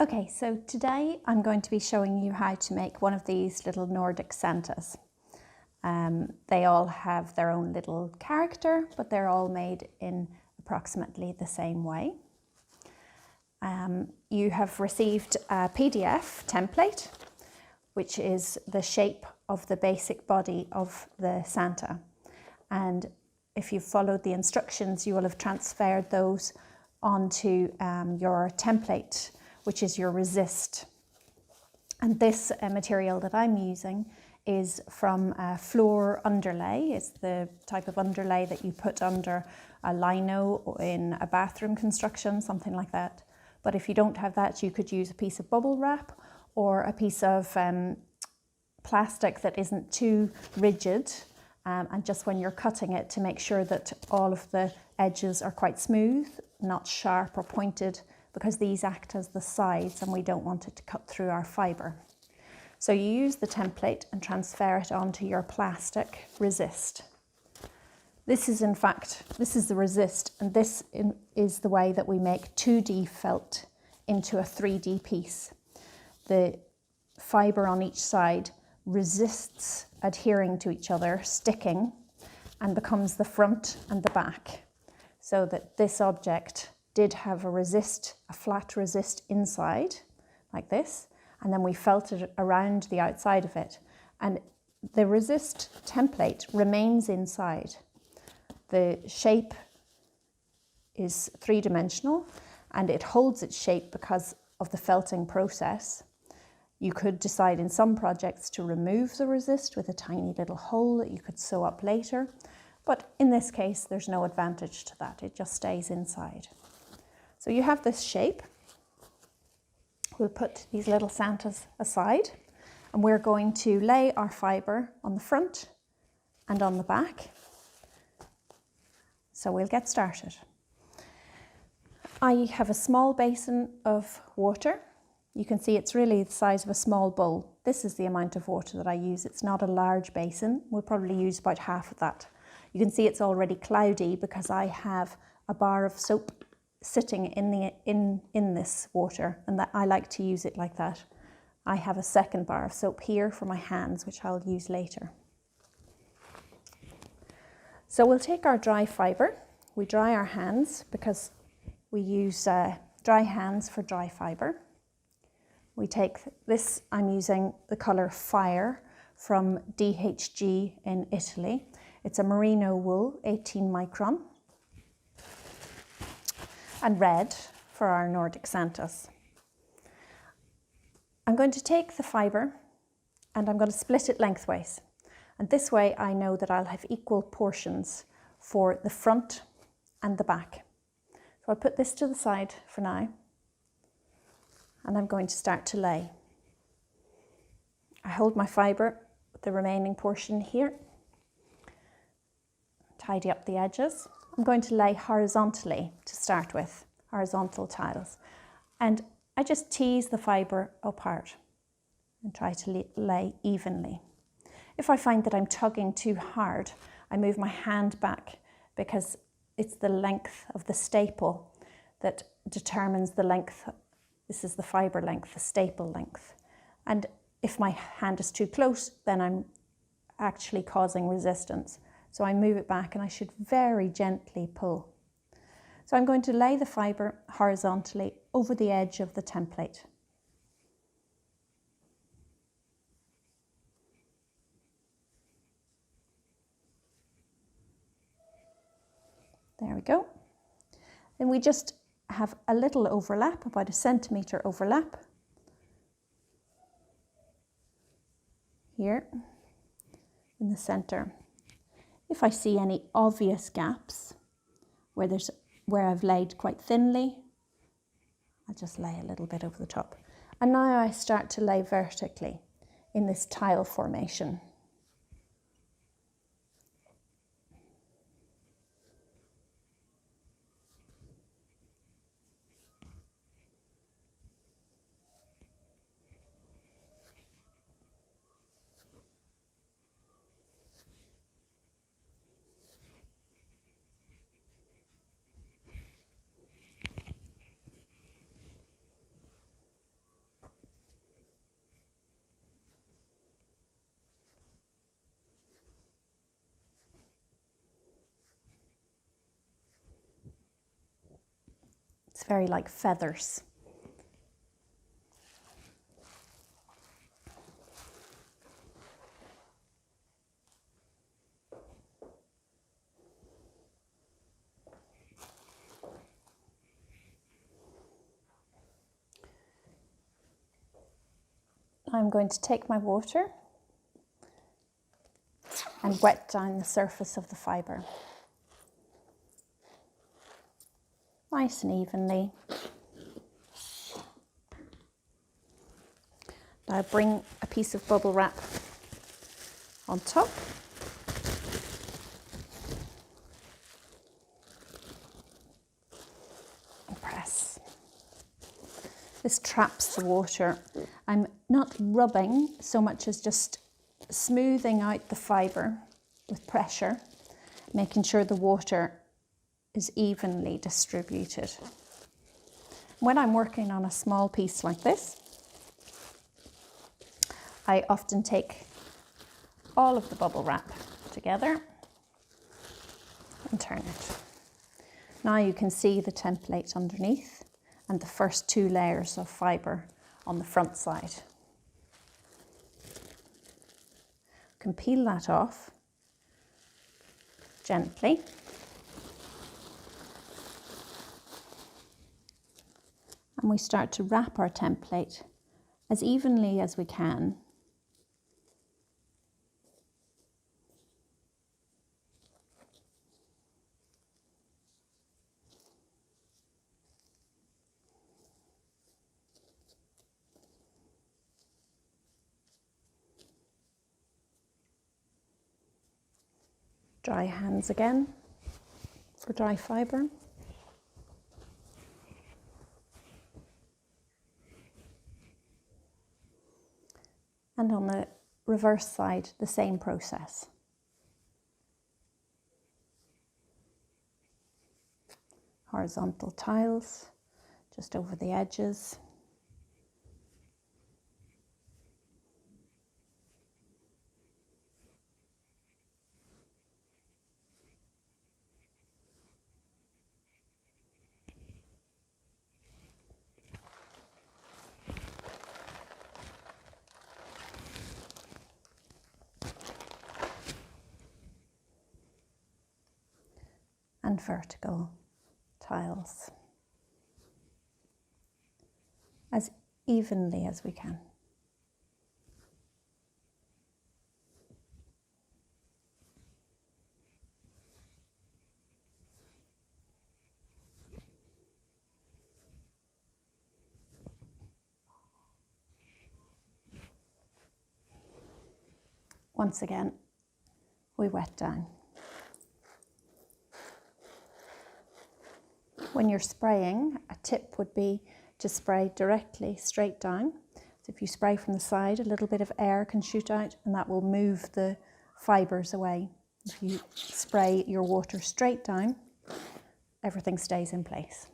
Okay, so today I'm going to be showing you how to make one of these little Nordic Santas. They all have their own little character, but they're all made in approximately the same way. You have received a PDF template, which is the shape of the basic body of the Santa. And if you followed the instructions, you will have transferred those onto your template, which is your resist. And this material that I'm using is from a floor underlay. It's the type of underlay that you put under a lino in a bathroom construction, something like that. But if you don't have that, you could use a piece of bubble wrap or a piece of plastic that isn't too rigid, and just when you're cutting it, to make sure that all of the edges are quite smooth, not sharp or pointed, because these act as the sides and we don't want it to cut through our fibre. So you use the template and transfer it onto your plastic resist. This is the resist, and this is the way that we make 2D felt into a 3D piece. The fibre on each side resists adhering to each other, sticking, and becomes the front and the back, so that this object did have a flat resist inside, like this, and then we felt it around the outside of it. And the resist template remains inside. The shape is three-dimensional and it holds its shape because of the felting process. You could decide in some projects to remove the resist with a tiny little hole that you could sew up later, but in this case there's no advantage to that, it just stays inside. So you have this shape. We'll put these little Santas aside and we're going to lay our fibre on the front and on the back. So we'll get started. I have a small basin of water. You can see it's really the size of a small bowl. This is the amount of water that I use. It's not a large basin. We'll probably use about half of that. You can see it's already cloudy because I have a bar of soap sitting in this water, and that I like to use it like that. I have a second bar of soap here for my hands, which I'll use later. So we'll take our dry fibre. We dry our hands because we use dry hands for dry fibre. We take this, I'm using the colour Fire from DHG in Italy. It's a merino wool, 18 micron. And red for our Nordic Santas. I'm going to take the fibre and I'm going to split it lengthways. And this way I know that I'll have equal portions for the front and the back. So I'll put this to the side for now. And I'm going to start to lay. I hold my fibre with the remaining portion here. Tidy up the edges. I'm going to lay horizontally to start with, horizontal tiles. And I just tease the fibre apart and try to lay evenly. If I find that I'm tugging too hard, I move my hand back because it's the length of the staple that determines the length. This is the fibre length, the staple length. And if my hand is too close, then I'm actually causing resistance. So I move it back and I should very gently pull. So I'm going to lay the fibre horizontally over the edge of the template. There we go. Then we just have a little overlap, about 1 centimetre overlap. Here in the centre. If I see any obvious gaps where I've laid quite thinly, I'll just lay a little bit over the top. And now I start to lay vertically in this tile formation. It's very like feathers. I'm going to take my water and wet down the surface of the fibre. Nice and evenly. Now bring a piece of bubble wrap on top. And press. This traps the water. I'm not rubbing so much as just smoothing out the fibre with pressure, making sure the water is evenly distributed. When I'm working on a small piece like this, I often take all of the bubble wrap together and turn it. Now you can see the template underneath and the first 2 layers of fibre on the front side. You can peel that off gently. And we start to wrap our template as evenly as we can. Dry hands again for dry fibre. And on the reverse side, the same process. Horizontal tiles, just over the edges. And vertical tiles as evenly as we can. Once again, we wet down. When you're spraying, a tip would be to spray directly straight down. So if you spray from the side, a little bit of air can shoot out and that will move the fibres away. If you spray your water straight down, everything stays in place.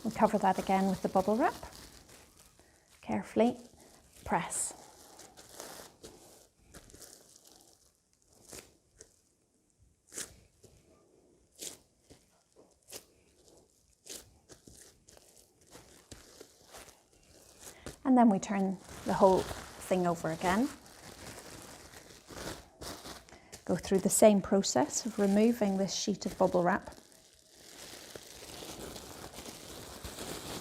We'll cover that again with the bubble wrap. Carefully press. And then we turn the whole thing over again. Go through the same process of removing this sheet of bubble wrap.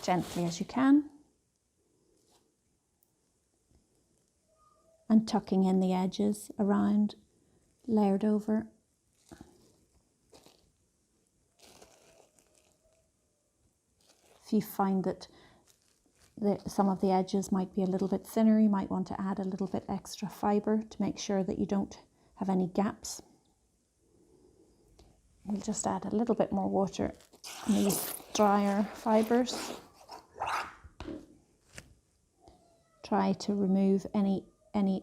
Gently as you can. And tucking in the edges around, layered over. If you find that some of the edges might be a little bit thinner, you might want to add a little bit extra fibre to make sure that you don't have any gaps. We'll just add a little bit more water on these drier fibres. Try to remove any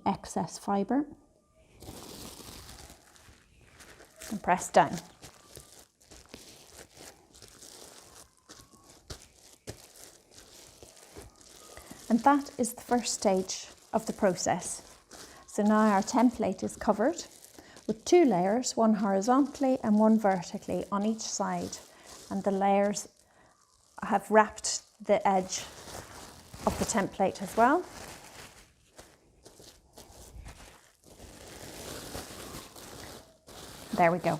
excess fibre and press down. And that is the first stage of the process. So now our template is covered with 2 layers, one horizontally and one vertically on each side. And the layers have wrapped the edge of the template as well. There we go.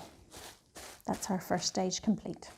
That's our first stage complete.